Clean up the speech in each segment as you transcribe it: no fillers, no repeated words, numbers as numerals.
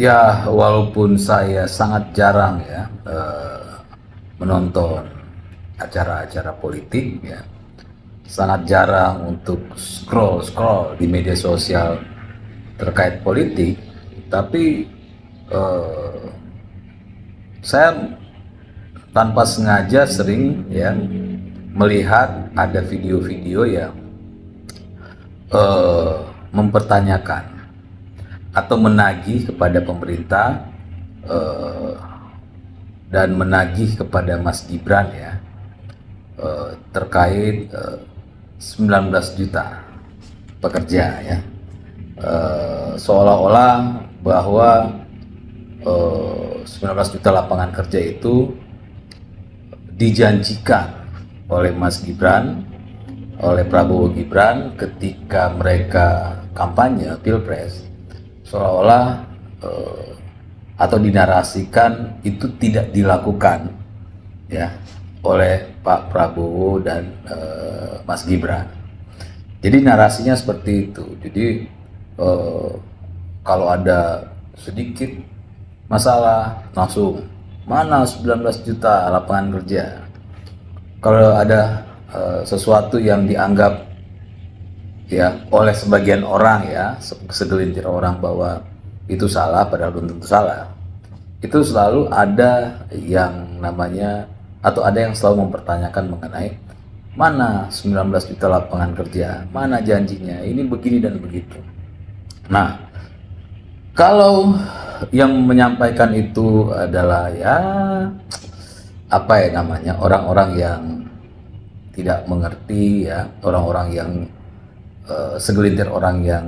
Ya, walaupun saya sangat jarang ya menonton acara-acara politik ya, sangat jarang untuk scroll di media sosial terkait politik, tapi eh, saya tanpa sengaja sering ya melihat ada video-video yang eh, mempertanyakan atau menagih kepada pemerintah eh, dan menagih kepada Mas Gibran ya terkait 19 juta pekerja ya, seolah-olah bahwa 19 juta lapangan kerja itu dijanjikan oleh Mas Gibran, oleh Prabowo Gibran ketika mereka kampanye Pilpres, seolah-olah atau dinarasikan itu tidak dilakukan ya oleh Pak Prabowo dan Mas Gibran. Jadi narasinya seperti itu. Jadi kalau ada sedikit masalah langsung mana 19 juta lapangan kerja. Kalau ada sesuatu yang dianggap ya oleh sebagian orang ya, segelintir orang bahwa itu salah padahal belum tentu salah. Itu selalu ada yang namanya atau ada yang selalu mempertanyakan mengenai mana 19 juta lapangan kerja, mana janjinya, ini begini dan begitu. Nah, kalau yang menyampaikan itu adalah ya apa ya namanya orang-orang yang tidak mengerti ya, orang-orang yang segelintir orang yang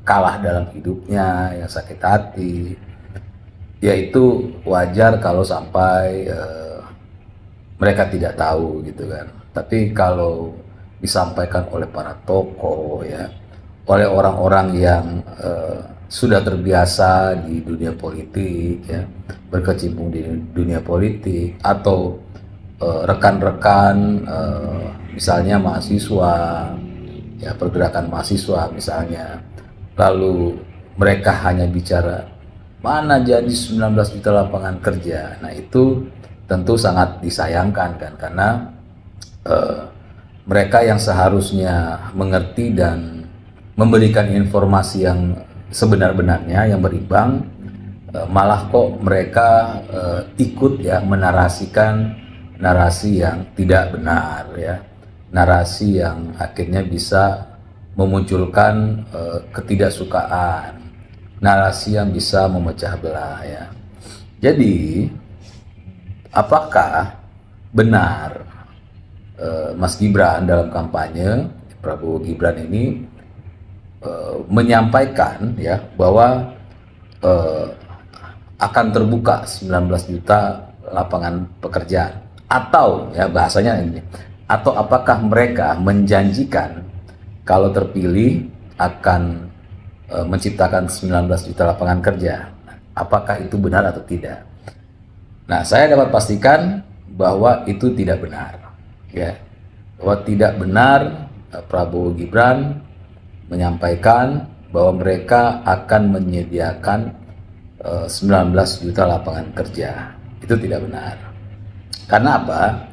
kalah dalam hidupnya, yang sakit hati, ya itu wajar kalau sampai mereka tidak tahu gitu kan. Tapi kalau disampaikan oleh para tokoh ya, oleh orang-orang yang sudah terbiasa di dunia politik ya, berkecimpung di dunia politik, atau rekan-rekan misalnya mahasiswa ya, pergerakan mahasiswa misalnya, lalu mereka hanya bicara mana jadi 19 juta lapangan kerja. Nah itu tentu sangat disayangkan kan, karena mereka yang seharusnya mengerti dan memberikan informasi yang sebenar-benarnya, yang berimbang, malah kok mereka ikut ya menarasikan narasi yang tidak benar ya, narasi yang akhirnya bisa memunculkan ketidaksukaan, narasi yang bisa memecah belah ya. Jadi apakah benar Mas Gibran dalam kampanye, Prabowo Gibran ini menyampaikan ya bahwa akan terbuka 19 juta lapangan pekerjaan, atau ya bahasanya ini, atau apakah mereka menjanjikan kalau terpilih akan menciptakan 19 juta lapangan kerja? Apakah itu benar atau tidak? Nah, saya dapat pastikan bahwa itu tidak benar ya, bahwa tidak benar Prabowo Gibran menyampaikan bahwa mereka akan menyediakan 19 juta lapangan kerja. Itu tidak benar. Karena apa?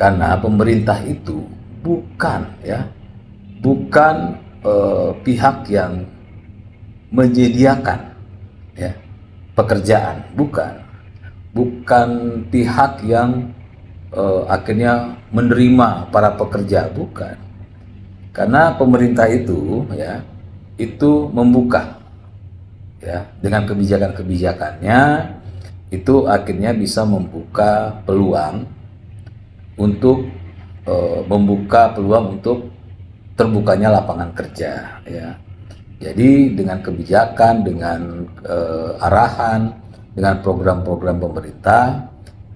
Karena pemerintah itu bukan ya, bukan pihak yang menyediakan ya pekerjaan, bukan pihak yang akhirnya menerima para pekerja, bukan. Karena pemerintah itu ya, itu membuka ya, dengan kebijakan-kebijakannya itu akhirnya bisa membuka peluang untuk membuka peluang untuk terbukanya lapangan kerja ya. Jadi dengan kebijakan, dengan arahan, dengan program-program pemerintah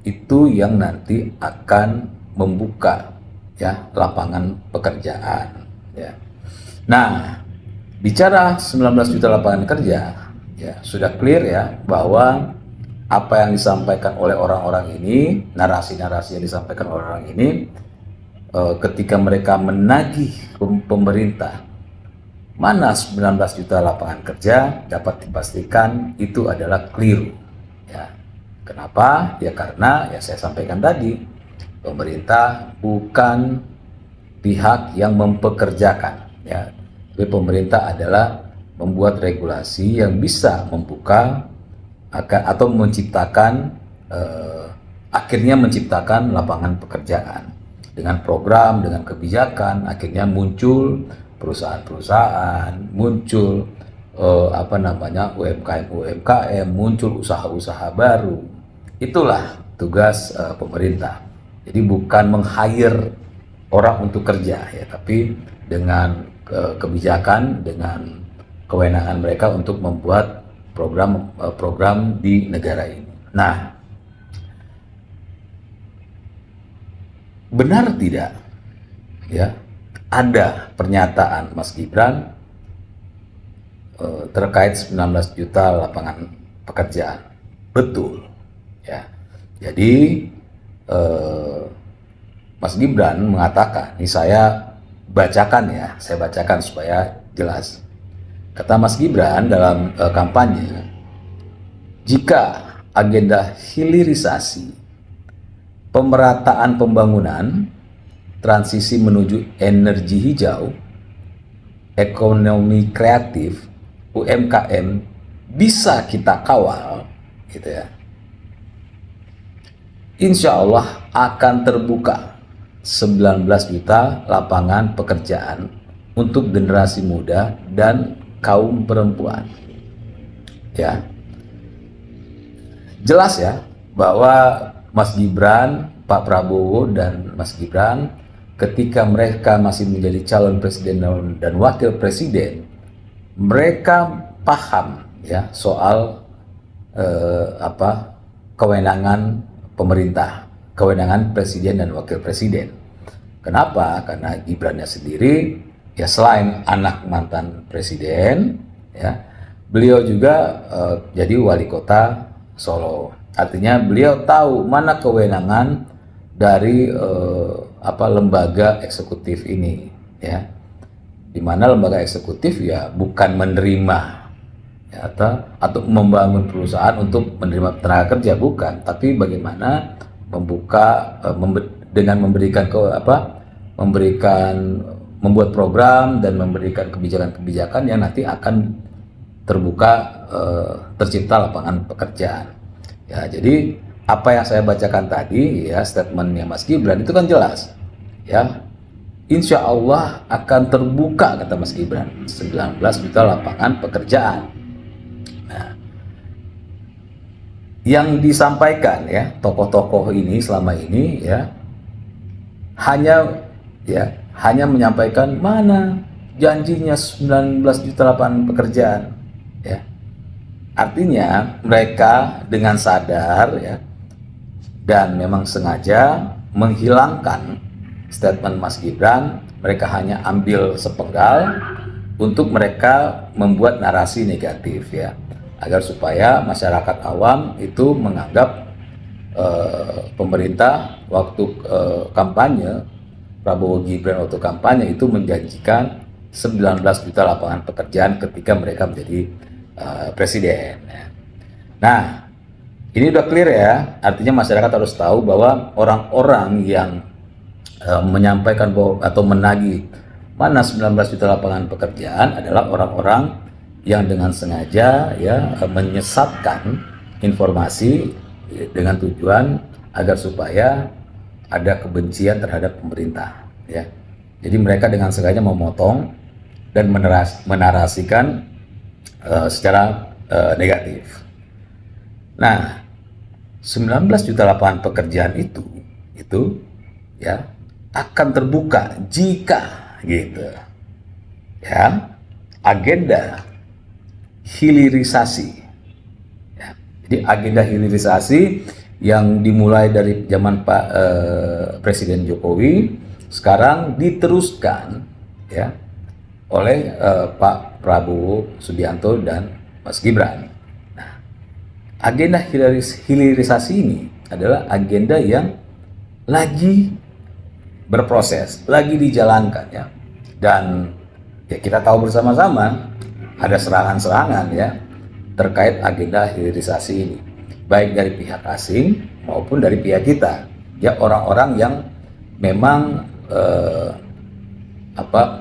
itu yang nanti akan membuka ya lapangan pekerjaan ya. Nah, bicara 19 juta lapangan kerja ya, sudah clear ya bahwa apa yang disampaikan oleh orang-orang ini, narasi-narasi yang disampaikan oleh orang ini, ketika mereka menagih pemerintah mana 19 juta lapangan kerja dapat dipastikan itu adalah keliru. Ya. Kenapa? Ya karena ya saya sampaikan tadi, pemerintah bukan pihak yang mempekerjakan. Ya. Tapi pemerintah adalah membuat regulasi yang bisa membuka atau menciptakan akhirnya menciptakan lapangan pekerjaan dengan program, dengan kebijakan. Akhirnya muncul perusahaan-perusahaan, muncul UMKM, muncul usaha-usaha baru. Itulah tugas pemerintah. Jadi bukan meng-hire orang untuk kerja ya, tapi dengan kebijakan, dengan kewenangan mereka untuk membuat program di negara ini. Nah, benar tidak ya ada pernyataan Mas Gibran terkait 19 juta lapangan pekerjaan? Betul ya. Jadi Mas Gibran mengatakan, ini saya bacakan supaya jelas. Kata Mas Gibran dalam kampanye, jika agenda hilirisasi, pemerataan pembangunan, transisi menuju energi hijau, ekonomi kreatif, UMKM bisa kita kawal, gitu ya. Insya Allah akan terbuka 19 juta lapangan pekerjaan untuk generasi muda dan kaum perempuan. Ya, jelas ya bahwa Mas Gibran, Pak Prabowo dan Mas Gibran ketika mereka masih menjadi calon presiden dan wakil presiden, mereka paham ya soal kewenangan pemerintah, kewenangan presiden dan wakil presiden. Kenapa? Karena Gibrannya sendiri ya selain anak mantan presiden ya, beliau juga jadi wali kota Solo. Artinya beliau tahu mana kewenangan dari lembaga eksekutif ini ya. Di mana lembaga eksekutif ya bukan menerima ya, atau membangun perusahaan untuk menerima tenaga kerja, bukan, tapi bagaimana membuka dengan memberikan membuat program dan memberikan kebijakan-kebijakan yang nanti akan terbuka, tercipta lapangan pekerjaan. Ya, jadi apa yang saya bacakan tadi ya, statementnya Mas Gibran itu kan jelas ya. Insya Allah akan terbuka, kata Mas Gibran, 19 juta lapangan pekerjaan. Nah, yang disampaikan ya tokoh-tokoh ini selama ini ya hanya menyampaikan mana janjinya 19 juta lapangan pekerjaan ya. Artinya mereka dengan sadar ya dan memang sengaja menghilangkan statement Mas Gibran. Mereka hanya ambil sepenggal untuk mereka membuat narasi negatif ya, agar supaya masyarakat awam itu menganggap pemerintah waktu kampanye, Prabowo Gibran waktu kampanye itu menjanjikan 19 juta lapangan pekerjaan ketika mereka menjadi presiden. Nah, ini udah clear ya, artinya masyarakat harus tahu bahwa orang-orang yang menyampaikan bahwa atau menagih mana 19 juta lapangan pekerjaan adalah orang-orang yang dengan sengaja ya menyesatkan informasi dengan tujuan agar supaya ada kebencian terhadap pemerintah ya. Jadi mereka dengan sengaja memotong dan menarasikan secara negatif. Nah, 19 juta lapangan pekerjaan itu ya akan terbuka jika gitu ya agenda hilirisasi ya. Jadi agenda hilirisasi yang dimulai dari zaman Pak Presiden Jokowi sekarang diteruskan ya oleh Pak Prabowo Subianto dan Mas Gibran. Nah, agenda hilirisasi ini adalah agenda yang lagi berproses, lagi dijalankan ya. Dan Ya kita tahu bersama-sama ada serangan-serangan ya terkait agenda hilirisasi ini, baik dari pihak asing maupun dari pihak kita. Ya orang-orang yang memang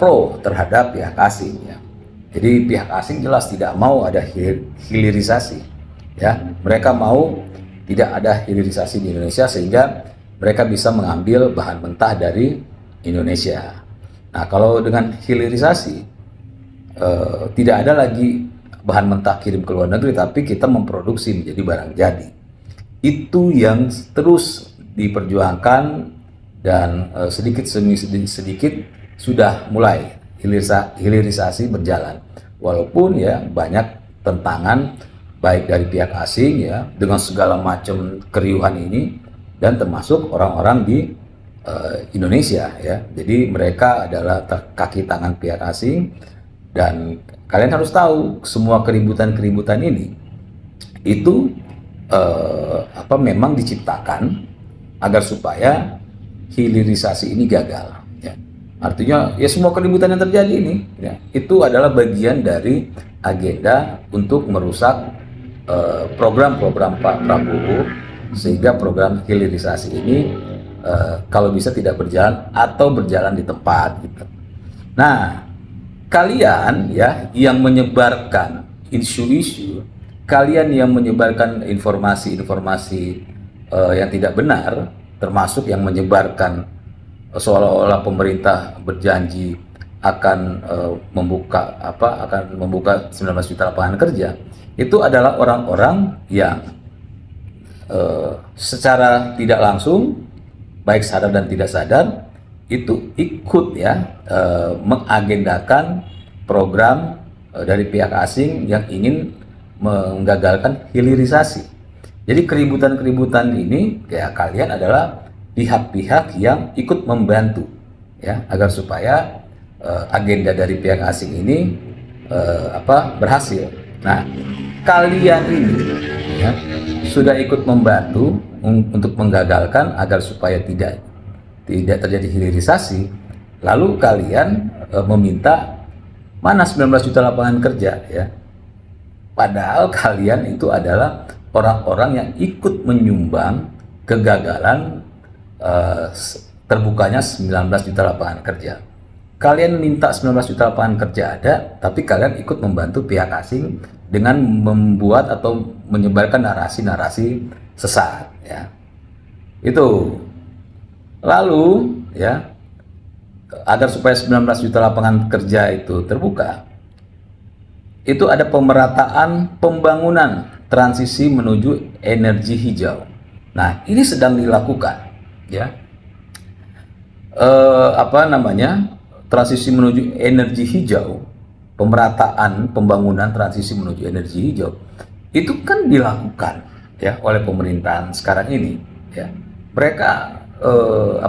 pro terhadap pihak asing ya. Jadi pihak asing jelas tidak mau ada hilirisasi ya. Mereka mau tidak ada hilirisasi di Indonesia sehingga mereka bisa mengambil bahan mentah dari Indonesia. Nah, kalau dengan hilirisasi tidak ada lagi bahan mentah kirim ke luar negeri, tapi kita memproduksi menjadi barang jadi. Itu yang terus diperjuangkan dan sedikit demi sedikit sudah mulai hilirisasi berjalan. Walaupun ya banyak tentangan baik dari pihak asing ya dengan segala macam keriuhan ini, dan termasuk orang-orang di Indonesia ya. Jadi mereka adalah kaki tangan pihak asing, dan kalian harus tahu semua keributan-keributan ini itu memang diciptakan agar supaya hilirisasi ini gagal ya. Artinya ya semua keributan yang terjadi ini ya, itu adalah bagian dari agenda untuk merusak program-program Pak Prabowo, sehingga program hilirisasi ini kalau bisa tidak berjalan atau berjalan di tempat gitu. Nah, kalian ya yang menyebarkan isu-isu, kalian yang menyebarkan informasi-informasi yang tidak benar, termasuk yang menyebarkan seolah-olah pemerintah berjanji akan membuka 19 juta lapangan kerja, itu adalah orang-orang yang secara tidak langsung, baik sadar dan tidak sadar, itu ikut ya mengagendakan program dari pihak asing yang ingin menggagalkan hilirisasi. Jadi keributan-keributan ini ya kalian adalah pihak-pihak yang ikut membantu ya agar supaya agenda dari pihak asing ini berhasil. Nah, kalian ini ya sudah ikut membantu untuk menggagalkan agar supaya tidak terjadi hilirisasi. Lalu kalian meminta mana 19 juta lapangan kerja ya. Padahal kalian itu adalah orang-orang yang ikut menyumbang kegagalan terbukanya 19 juta lapangan kerja. Kalian minta 19 juta lapangan kerja ada, tapi kalian ikut membantu pihak asing dengan membuat atau menyebarkan narasi-narasi sesat ya. Itu. Lalu ya agar supaya 19 juta lapangan kerja itu terbuka, itu ada pemerataan pembangunan transisi menuju energi hijau. Nah, ini sedang dilakukan ya. Transisi menuju energi hijau, pemerataan pembangunan transisi menuju energi hijau itu kan dilakukan ya oleh pemerintahan sekarang ini ya. Mereka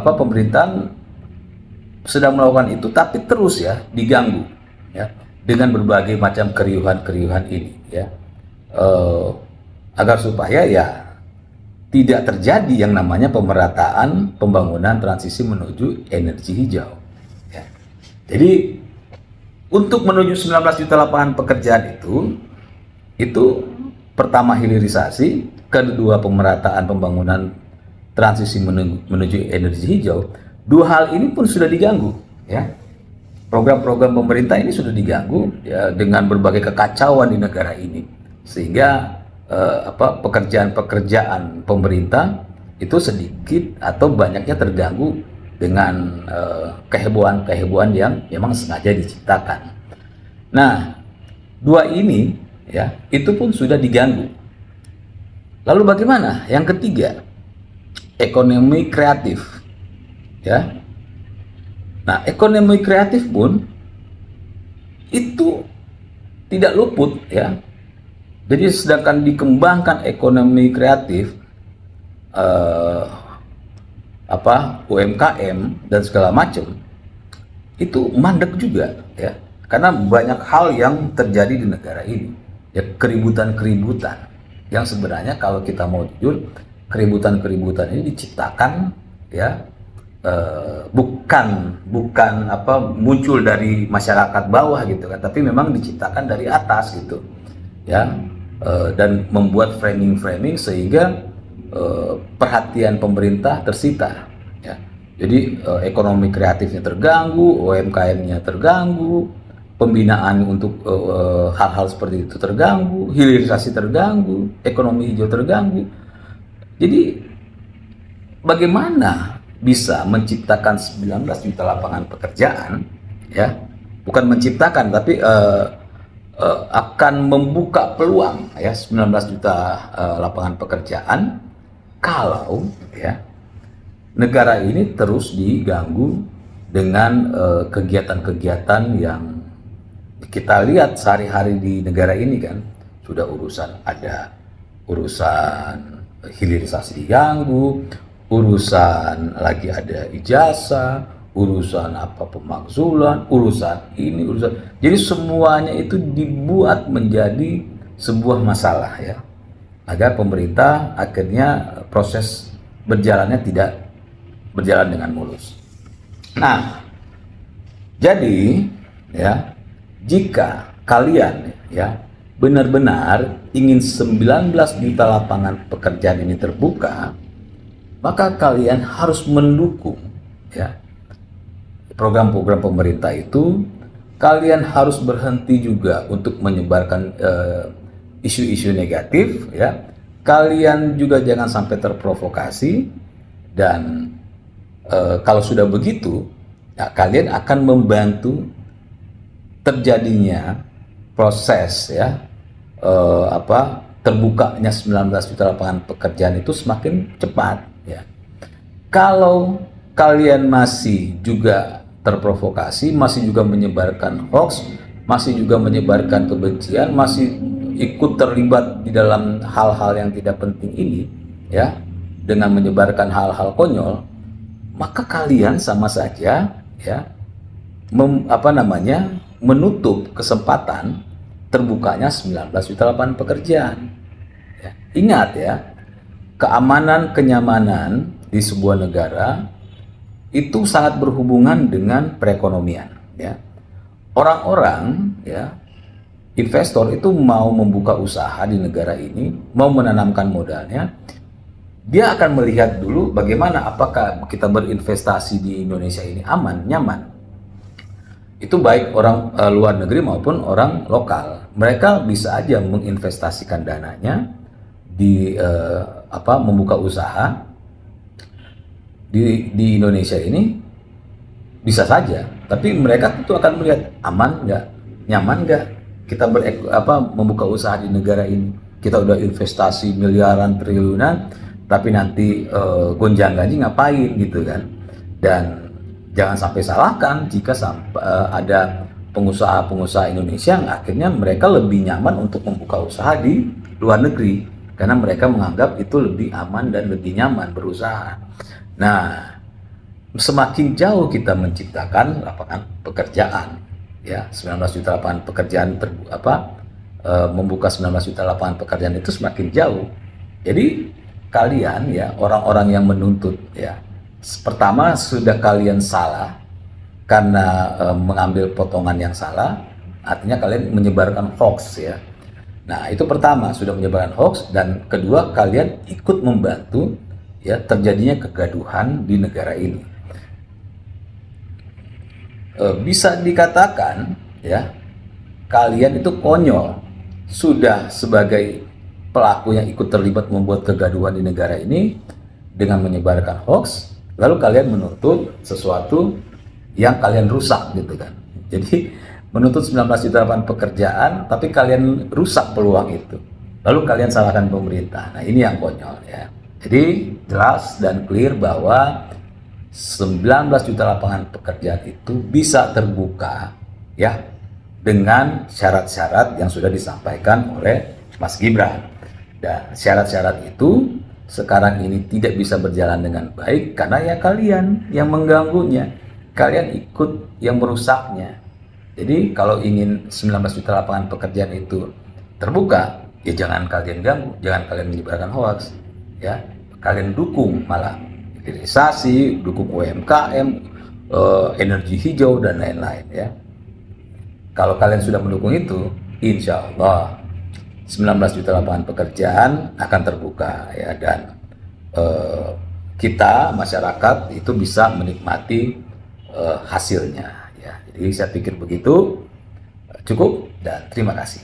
pemerintahan sedang melakukan itu, tapi terus ya diganggu ya dengan berbagai macam keriuhan-keriuhan ini ya, agar supaya ya tidak terjadi yang namanya pemerataan pembangunan transisi menuju energi hijau ya. Jadi untuk menuju 19 juta lapangan pekerjaan itu pertama hilirisasi, kedua pemerataan pembangunan transisi menuju energi hijau. Dua hal ini pun sudah diganggu ya. Program-program pemerintah ini sudah diganggu ya dengan berbagai kekacauan di negara ini, sehingga pekerjaan-pekerjaan pemerintah itu sedikit atau banyaknya terganggu dengan kehebohan-kehebohan yang memang sengaja diciptakan. Nah, dua ini ya itu pun sudah diganggu. Lalu bagaimana? Yang ketiga, ekonomi kreatif ya. Nah, ekonomi kreatif pun itu tidak luput ya. Jadi sedangkan dikembangkan ekonomi kreatif, UMKM dan segala macam, itu mandek juga ya. Karena banyak hal yang terjadi di negara ini ya, keributan-keributan yang sebenarnya kalau kita mau jujur, keributan-keributan ini diciptakan ya bukan apa muncul dari masyarakat bawah gitu kan, tapi memang diciptakan dari atas gitu ya. Dan membuat framing sehingga perhatian pemerintah tersita ya. Jadi ekonomi kreatifnya terganggu, UMKM-nya terganggu, pembinaan untuk hal-hal seperti itu terganggu, hilirisasi terganggu, ekonomi hijau terganggu. Jadi bagaimana bisa menciptakan 19 juta lapangan pekerjaan ya, bukan menciptakan tapi akan membuka peluang ya 19 juta lapangan pekerjaan kalau ya negara ini terus diganggu dengan kegiatan-kegiatan yang kita lihat sehari-hari di negara ini kan. Sudah urusan hilirisasi diganggu, urusan lagi ada ijazah, urusan apa pemakzulan, urusan ini, urusan. Jadi semuanya itu dibuat menjadi sebuah masalah ya. Agar pemerintah akhirnya proses berjalannya tidak berjalan dengan mulus. Nah, jadi ya jika kalian ya benar-benar ingin 19 juta lapangan pekerjaan ini terbuka, maka kalian harus mendukung ya program-program pemerintah itu. Kalian harus berhenti juga untuk menyebarkan isu-isu negatif ya. Kalian juga jangan sampai terprovokasi, dan kalau sudah begitu ya, kalian akan membantu terjadinya proses ya terbukanya 19 juta lapangan pekerjaan itu semakin cepat ya. Kalau kalian masih juga terprovokasi, masih juga menyebarkan hoax, masih juga menyebarkan kebencian, masih ikut terlibat di dalam hal-hal yang tidak penting ini ya, dengan menyebarkan hal-hal konyol, maka kalian sama saja ya menutup kesempatan terbukanya 19 juta lapangan pekerjaan ya. Ingat ya, keamanan kenyamanan di sebuah negara itu sangat berhubungan dengan perekonomian ya. Orang-orang ya, investor itu mau membuka usaha di negara ini, mau menanamkan modalnya, dia akan melihat dulu bagaimana apakah kita berinvestasi di Indonesia ini aman, nyaman. Itu baik orang luar negeri maupun orang lokal. Mereka bisa aja menginvestasikan dananya di membuka usaha di Indonesia ini, bisa saja. Tapi mereka tentu akan melihat aman nggak, nyaman nggak kita membuka usaha di negara ini. Kita udah investasi miliaran triliunan, tapi nanti gonjang-ganjing ngapain gitu kan. Dan jangan sampai salahkan jika ada pengusaha-pengusaha Indonesia yang akhirnya mereka lebih nyaman untuk membuka usaha di luar negeri karena mereka menganggap itu lebih aman dan lebih nyaman berusaha. Nah, semakin jauh kita menciptakan lapangan pekerjaan ya, 19 juta lapangan pekerjaan membuka 19 juta lapangan pekerjaan itu semakin jauh. Jadi kalian ya, orang-orang yang menuntut ya, pertama sudah kalian salah karena mengambil potongan yang salah, artinya kalian menyebarkan hoax ya. Nah, itu pertama, sudah menyebarkan hoax, dan kedua kalian ikut membantu ya terjadinya kegaduhan di negara ini. Bisa dikatakan ya, kalian itu konyol, sudah sebagai pelaku yang ikut terlibat membuat kegaduhan di negara ini dengan menyebarkan hoax, lalu kalian menuntut sesuatu yang kalian rusak gitu kan. Jadi menuntut 19 juta lapangan pekerjaan, tapi kalian rusak peluang itu, lalu kalian salahkan pemerintah. Nah, ini yang konyol ya. Jadi jelas dan clear bahwa 19 juta lapangan pekerjaan itu bisa terbuka ya dengan syarat-syarat yang sudah disampaikan oleh Mas Gibran. Dan syarat-syarat itu sekarang ini tidak bisa berjalan dengan baik karena ya kalian yang mengganggunya, kalian ikut yang merusaknya. Jadi kalau ingin 19 juta lapangan pekerjaan itu terbuka, ya jangan kalian ganggu, jangan kalian menyebarkan hoax ya, kalian dukung malah hilirisasi, dukung UMKM, energi hijau dan lain-lain ya. Kalau kalian sudah mendukung itu, insya Allah 19 juta lapangan pekerjaan akan terbuka ya, dan kita masyarakat itu bisa menikmati hasilnya ya. Jadi saya pikir begitu, cukup dan terima kasih.